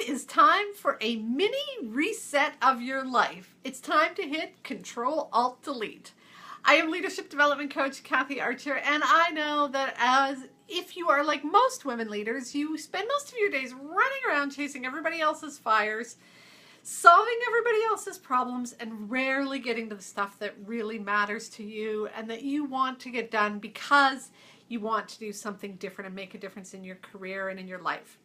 is time for a mini reset of your life. It's time to hit Control-Alt-Delete. I am leadership development coach Kathy Archer, and I know that if you are like most women leaders, you spend most of your days running around chasing everybody else's fires, solving everybody else's problems, and rarely getting to the stuff that really matters to you and that you want to get done because you want to do something different and make a difference in your career and in your life.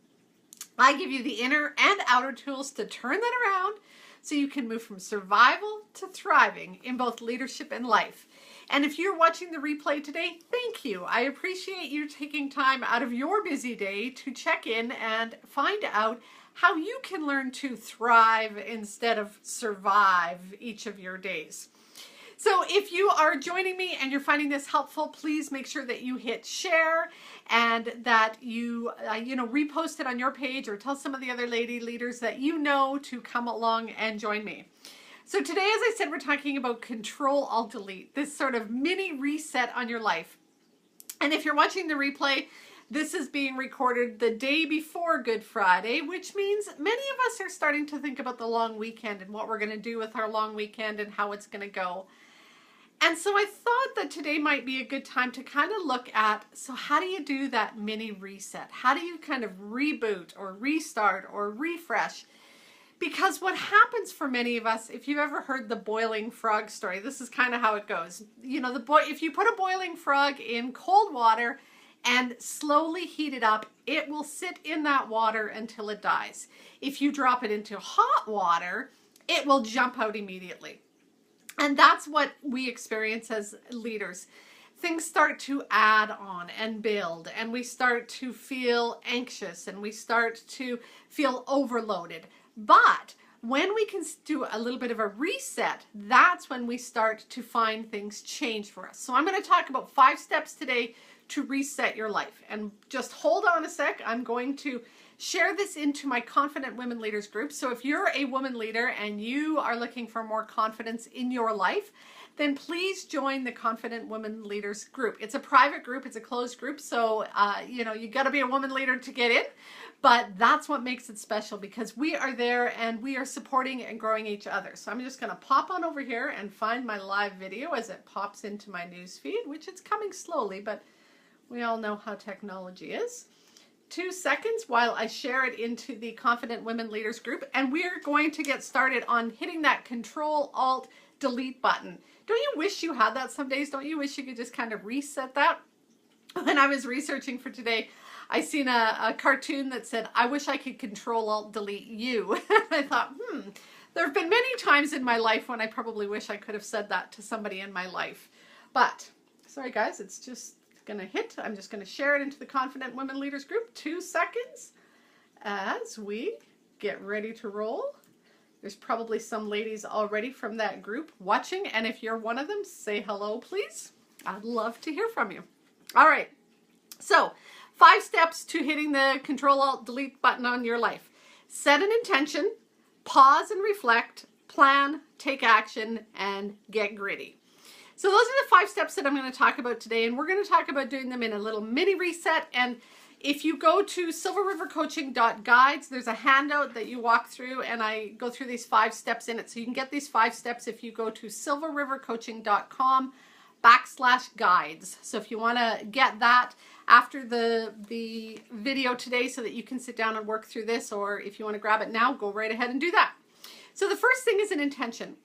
I give you the inner and outer tools to turn that around so you can move from survival to thriving in both leadership and life. And if you're watching the replay today, thank you. I appreciate you taking time out of your busy day to check in and find out how you can learn to thrive instead of survive each of your days. So if you are joining me and you're finding this helpful, please make sure that you hit share and that you, repost it on your page or tell some of the other lady leaders that you know to come along and join me. So today, as I said, we're talking about Control-Alt-Delete, this sort of mini reset on your life. And if you're watching the replay, this is being recorded the day before Good Friday, which means many of us are starting to think about the long weekend and what we're going to do with our long weekend and how it's going to go. And so I thought that today might be a good time to kind of look at, so how do you do that mini reset? How do you kind of reboot or restart or refresh? Because what happens for many of us, if you've ever heard the boiling frog story, this is kind of how it goes. You know, if you put a boiling frog in cold water and slowly heat it up, it will sit in that water until it dies. If you drop it into hot water, it will jump out immediately. And that's what we experience as leaders. Things start to add on and build, and we start to feel anxious and we start to feel overloaded. But when we can do a little bit of a reset, that's when we start to find things change for us. So I'm going to talk about 5 steps today to reset your life. And just hold on a sec. I'm going to share this into my Confident Women Leaders group. So if you're a woman leader and you are looking for more confidence in your life, then please join the Confident Women Leaders group. It's a private group. It's a closed group. So, you got to be a woman leader to get in. But that's what makes it special, because we are there and we are supporting and growing each other. So I'm just going to pop on over here and find my live video as it pops into my news feed, which it's coming slowly, but we all know how technology is. 2 seconds while I share it into the Confident Women Leaders group, and we're going to get started on hitting that Control-Alt-Delete button. Don't you wish you had that some days? Don't you wish you could just kind of reset that? When I was researching for today, I seen a cartoon that said, I wish I could Control-Alt-Delete you. I thought, there have been many times in my life when I probably wish I could have said that to somebody in my life. But, sorry guys, it's just going to hit. I'm just going to share it into the Confident Women Leaders group. 2 seconds as we get ready to roll. There's probably some ladies already from that group watching, and if you're one of them, say hello, please. I'd love to hear from you. All right, so 5 steps to hitting the Control-Alt-Delete button on your life. Set an intention, pause and reflect, plan, take action, and get gritty. So those are the 5 steps that I'm going to talk about today, and we're going to talk about doing them in a little mini reset. And if you go to silverrivercoaching.guides, there's a handout that you walk through, and I go through these 5 steps in it. So you can get these 5 steps if you go to silverrivercoaching.com/guides. So if you want to get that after the video today so that you can sit down and work through this, or if you want to grab it now, go right ahead and do that. So the first thing is an intention.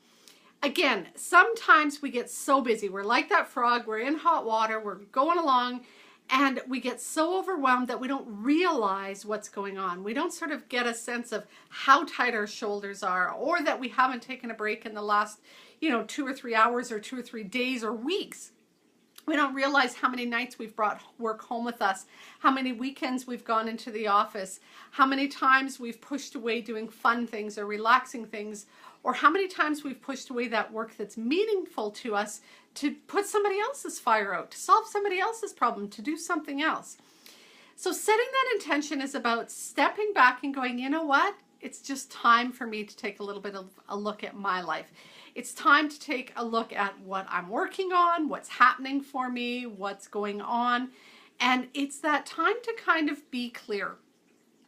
Again, sometimes we get so busy. We're like that frog. We're in hot water. We're going along, and we get so overwhelmed that we don't realize what's going on. We don't sort of get a sense of how tight our shoulders are, or that we haven't taken a break in the last, 2 or 3 hours or 2 or 3 days or weeks. We don't realize how many nights we've brought work home with us, how many weekends we've gone into the office, how many times we've pushed away doing fun things or relaxing things, or how many times we've pushed away that work that's meaningful to us to put somebody else's fire out, to solve somebody else's problem, to do something else. So setting that intention is about stepping back and going, you know what? It's just time for me to take a little bit of a look at my life. It's time to take a look at what I'm working on, what's happening for me, what's going on. And it's that time to kind of be clear.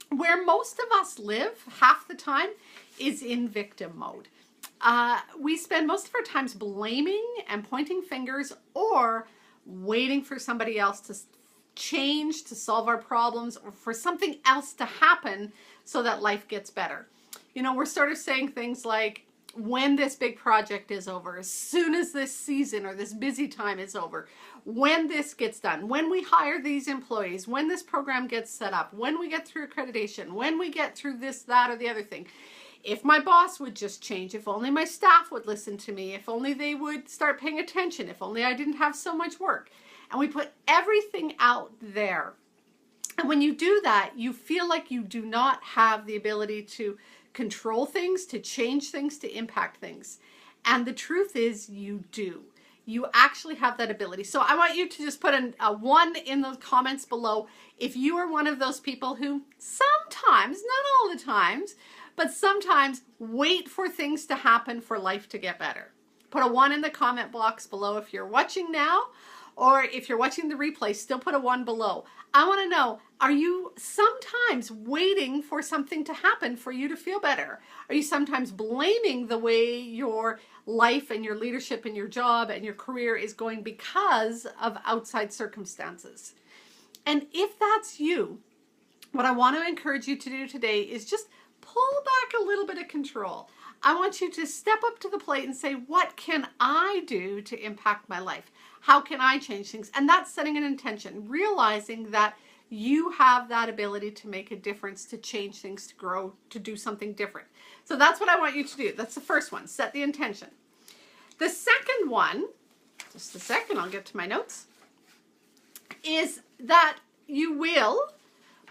Where most of us live half the time is in victim mode. We spend most of our times blaming and pointing fingers or waiting for somebody else to change, to solve our problems, or for something else to happen so that life gets better. You know, we're sort of saying things like, when this big project is over, as soon as this season or this busy time is over, when this gets done, when we hire these employees, when this program gets set up, when we get through accreditation, when we get through this, that, or the other thing. If my boss would just change, if only my staff would listen to me, if only they would start paying attention, if only I didn't have so much work. And we put everything out there. And when you do that, you feel like you do not have the ability to control things, to change things, to impact things. And the truth is you do. You actually have that ability. So I want you to just put a 1 in the comments below if you are one of those people who sometimes, not all the times, but sometimes wait for things to happen for life to get better. Put a 1 in the comment box below if you're watching now, or if you're watching the replay, still put a 1 below. I want to know, are you sometimes waiting for something to happen for you to feel better? Are you sometimes blaming the way your life and your leadership and your job and your career is going because of outside circumstances? And if that's you, what I want to encourage you to do today is just pull back a little bit of control. I want you to step up to the plate and say, what can I do to impact my life? How can I change things? And that's setting an intention, realizing that you have that ability to make a difference, to change things, to grow, to do something different. So that's what I want you to do. That's the first one, set the intention. The second one, just a second, I'll get to my notes, is that you will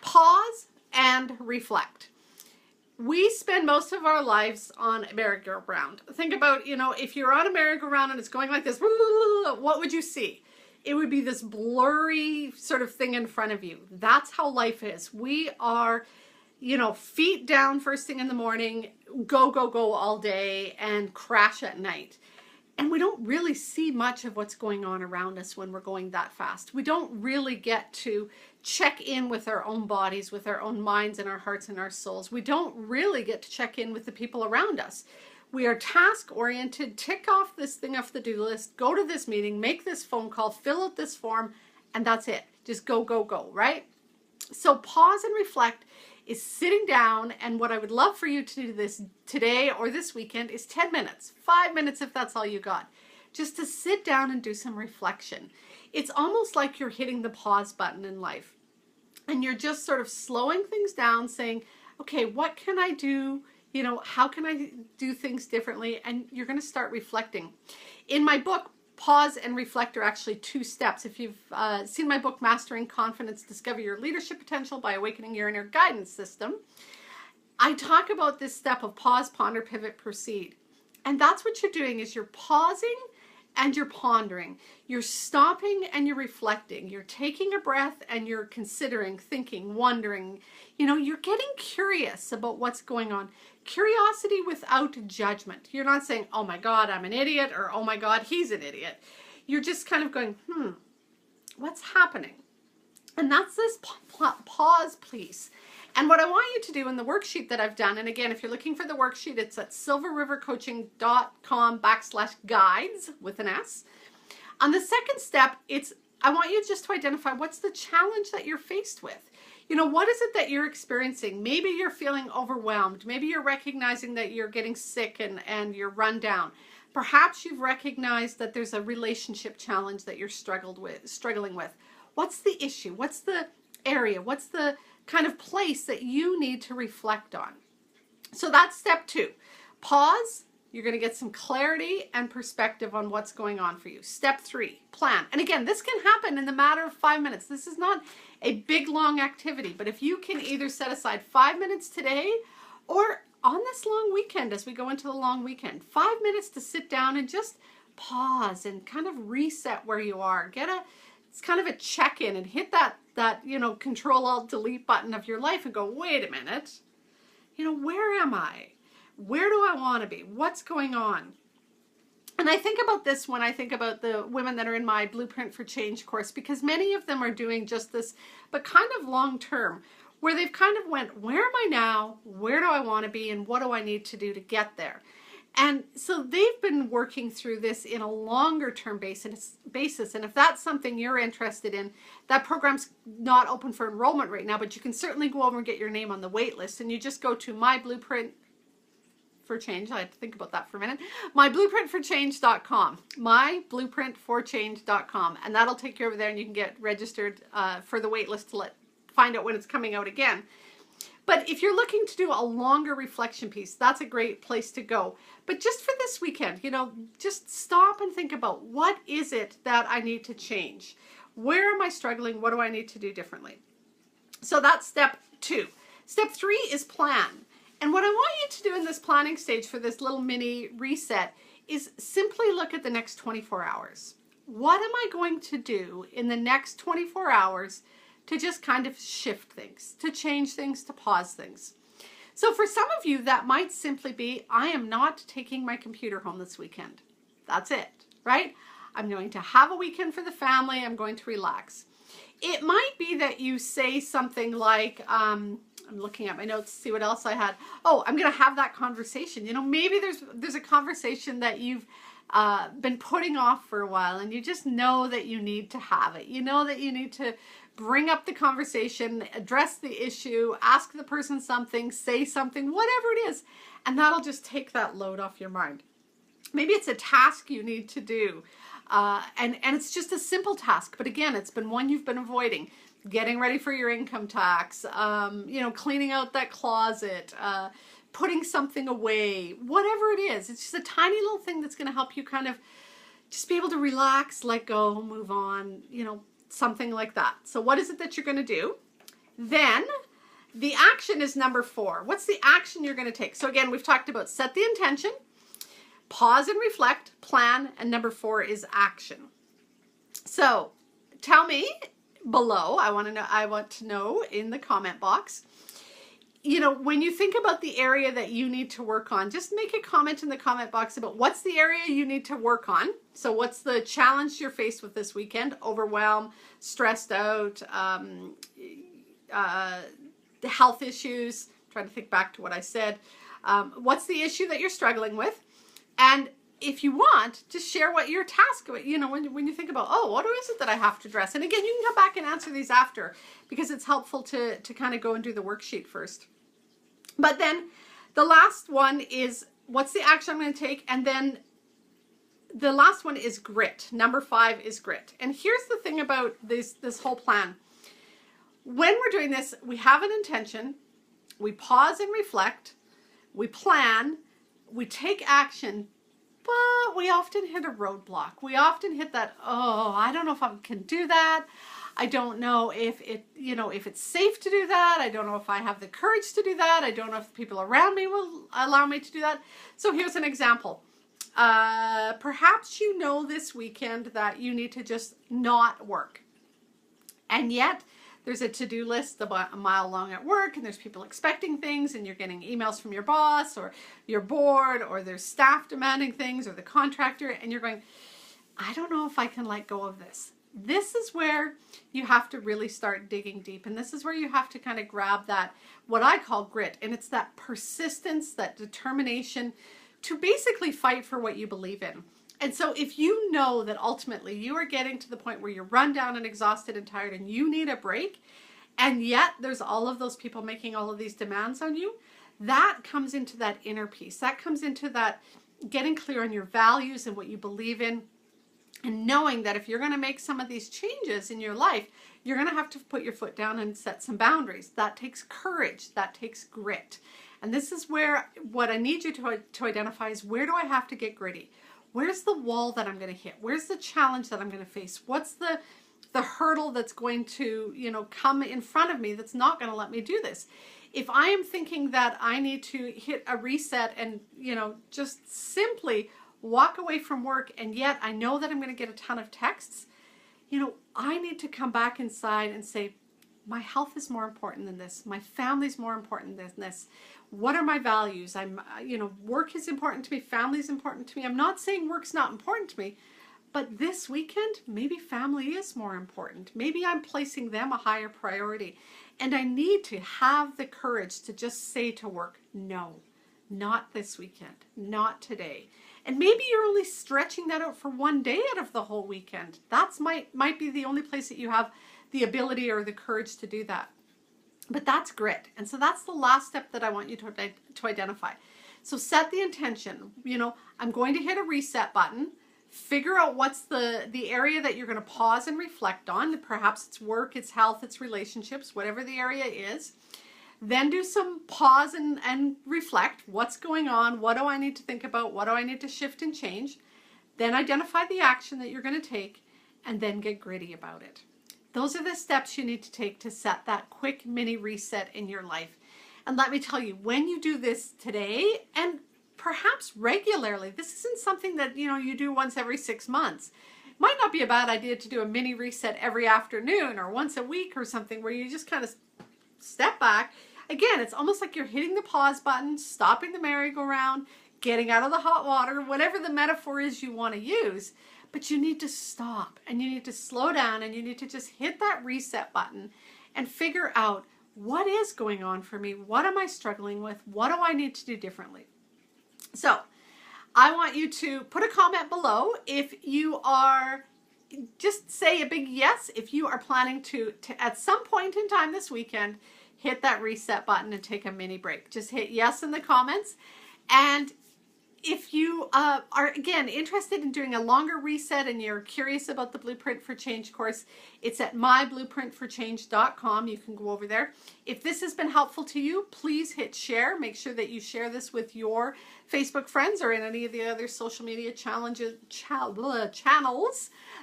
pause and reflect. We spend most of our lives on a merry-go-round. Think about, you know, if you're on a merry-go-round and it's going like this, what would you see? It would be this blurry sort of thing in front of you. That's how life is. We are, you know, feet down first thing in the morning, go, go, go all day, and crash at night. And we don't really see much of what's going on around us when we're going that fast. We don't really get to check in with our own bodies, with our own minds and our hearts and our souls. We don't really get to check in with the people around us. We are task-oriented, tick off this thing off the do list, go to this meeting, make this phone call, fill out this form, and that's it. Just go, go, go, right? So pause and reflect is sitting down, and what I would love for you to do this today or this weekend is 10 minutes, 5 minutes if that's all you got, just to sit down and do some reflection. It's almost like you're hitting the pause button in life, and you're just sort of slowing things down, saying, okay, what can I do? You know, how can I do things differently? And you're going to start reflecting. In my book, Pause and Reflect are actually 2 steps. If you've seen my book, Mastering Confidence, Discover Your Leadership Potential by Awakening Your Inner Guidance System, I talk about this step of pause, ponder, pivot, proceed. And that's what you're doing, is you're pausing and you're pondering. You're stopping and you're reflecting. You're taking a breath and you're considering, thinking, wondering. You know, you're getting curious about what's going on. Curiosity without judgment. You're not saying, oh my God, I'm an idiot, or oh my God, he's an idiot. You're just kind of going, what's happening? And that's this pause, please. And what I want you to do in the worksheet that I've done, and again, if you're looking for the worksheet, it's at silverrivercoaching.com/guides with an S. On the second step, I want you just to identify what's the challenge that you're faced with. You know, what is it that you're experiencing? Maybe you're feeling overwhelmed. Maybe you're recognizing that you're getting sick and you're run down. Perhaps you've recognized that there's a relationship challenge that you're struggling with. What's the issue? What's the area? What's the kind of place that you need to reflect on? So that's step 2. Pause. You're going to get some clarity and perspective on what's going on for you. Step 3, plan. And again, this can happen in the matter of 5 minutes. This is not a big, long activity, but if you can either set aside 5 minutes today or on this long weekend, as we go into the long weekend, 5 minutes to sit down and just pause and kind of reset where you are. It's kind of a check-in and hit that you know, Control-Alt-Delete button of your life and go, wait a minute, you know, where am I? Where do I want to be? What's going on? And I think about this when I think about the women that are in my Blueprint for Change course, because many of them are doing just this, but kind of long term, where they've kind of went, where am I now? Where do I want to be? And what do I need to do to get there? And so they've been working through this in a longer term basis. And if that's something you're interested in, that program's not open for enrollment right now, but you can certainly go over and get your name on the wait list. And you just go to My Blueprint for Change. I had to think about that for a minute. MyBlueprintForChange.com. MyBlueprintForChange.com. And that'll take you over there and you can get registered for the wait list to find out when it's coming out again. But if you're looking to do a longer reflection piece, that's a great place to go. But just for this weekend, just stop and think about, what is it that I need to change? Where am I struggling? What do I need to do differently? So that's step 2. Step 3 is plan. And what I want you to do in this planning stage for this little mini reset is simply look at the next 24 hours. What am I going to do in the next 24 hours to just kind of shift things, to change things, to pause things? So for some of you, that might simply be, I am not taking my computer home this weekend. That's it, right? I'm going to have a weekend for the family. I'm going to relax. It might be that you say something like, I'm looking at my notes to see what else I had. Oh, I'm going to have that conversation. Maybe there's a conversation that you've been putting off for a while, and you just know that you need to have it. You know that you need to bring up the conversation, address the issue, ask the person something, say something, whatever it is, and that'll just take that load off your mind. Maybe it's a task you need to do, and it's just a simple task, but again, it's been one you've been avoiding. Getting ready for your income tax, cleaning out that closet, putting something away, whatever it is. It's just a tiny little thing that's going to help you kind of just be able to relax, let go, move on, something like that. So what is it that you're going to do? Then the action is number 4. What's the action you're going to take? So again, we've talked about set the intention, pause and reflect, plan, and number 4 is action. So tell me below, I want to know in the comment box, when you think about the area that you need to work on, just make a comment in the comment box about what's the area you need to work on. So what's the challenge you're faced with this weekend? Overwhelmed, stressed out, health issues. I'm trying to think back to what I said. What's the issue that you're struggling with? And if you want, just share what your task, when you think about, oh, what is it that I have to address? And again, you can come back and answer these after, because it's helpful to kind of go and do the worksheet first. But then the last one is, what's the action I'm going to take? And then the last one is grit. Number 5 is grit. And here's the thing about this whole plan. When we're doing this, we have an intention, we pause and reflect, we plan, we take action, but we often hit a roadblock. We often hit that, oh, I don't know if I can do that. I don't know if it's safe to do that. I don't know if I have the courage to do that. I don't know if the people around me will allow me to do that. So here's an example. Perhaps this weekend that you need to just not work. And yet there's a to-do list a mile long at work, and there's people expecting things, and you're getting emails from your boss or your board, or there's staff demanding things, or the contractor, and you're going, I don't know if I can let go of this. This is where you have to really start digging deep, and this is where you have to kind of grab that, what I call grit, and it's that persistence, that determination to basically fight for what you believe in. And so if you know that ultimately you are getting to the point where you're run down and exhausted and tired and you need a break, and yet there's all of those people making all of these demands on you, that comes into that inner peace. That comes into that getting clear on your values and what you believe in, and knowing that if you're going to make some of these changes in your life, you're going to have to put your foot down and set some boundaries. That takes courage. That takes grit. And this is where what I need you to identify is, where do I have to get gritty? Where's the wall that I'm going to hit? Where's the challenge that I'm going to face? What's the hurdle that's going to, come in front of me that's not going to let me do this? If I am thinking that I need to hit a reset and, just simply walk away from work, and yet I know that I'm going to get a ton of texts, I need to come back inside and say, my health is more important than this. My family's more important than this. What are my values? Work is important to me. Family is important to me. I'm not saying work's not important to me, but this weekend, maybe family is more important. Maybe I'm placing them a higher priority. And I need to have the courage to just say to work, no, not this weekend, not today. And maybe you're only stretching that out for one day out of the whole weekend. That's might be the only place that you have the ability or the courage to do that. But that's grit. And so that's the last step that I want you to identify. So set the intention. You know, I'm going to hit a reset button. Figure out what's the area that you're going to pause and reflect on. Perhaps it's work, it's health, it's relationships, whatever the area is. Then do some pause and reflect. What's going on? What do I need to think about? What do I need to shift and change? Then identify the action that you're going to take, and then get gritty about it. Those are the steps you need to take to set that quick mini reset in your life. And let me tell you, when you do this today, and perhaps regularly, this isn't something that you do once every 6 months. It might not be a bad idea to do a mini reset every afternoon or once a week or something, where you just kind of step back. Again, it's almost like you're hitting the pause button, stopping the merry-go-round, getting out of the hot water, whatever the metaphor is you want to use. But you need to stop, and you need to slow down, and you need to just hit that reset button and figure out, what is going on for me? What am I struggling with? What do I need to do differently? So I want you to put a comment below if you are, just say a big yes if you are planning to at some point in time this weekend hit that reset button and take a mini break. Just hit yes in the comments. And if you are, again, interested in doing a longer reset and you're curious about the Blueprint for Change course, it's at myblueprintforchange.com. You can go over there. If this has been helpful to you, please hit share. Make sure that you share this with your Facebook friends or in any of the other social media channels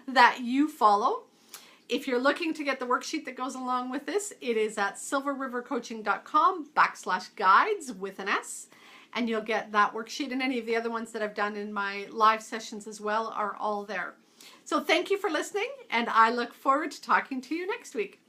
that you follow. If you're looking to get the worksheet that goes along with this, it is at silverrivercoaching.com/guides with an S. And you'll get that worksheet, and any of the other ones that I've done in my live sessions as well are all there. So thank you for listening, and I look forward to talking to you next week.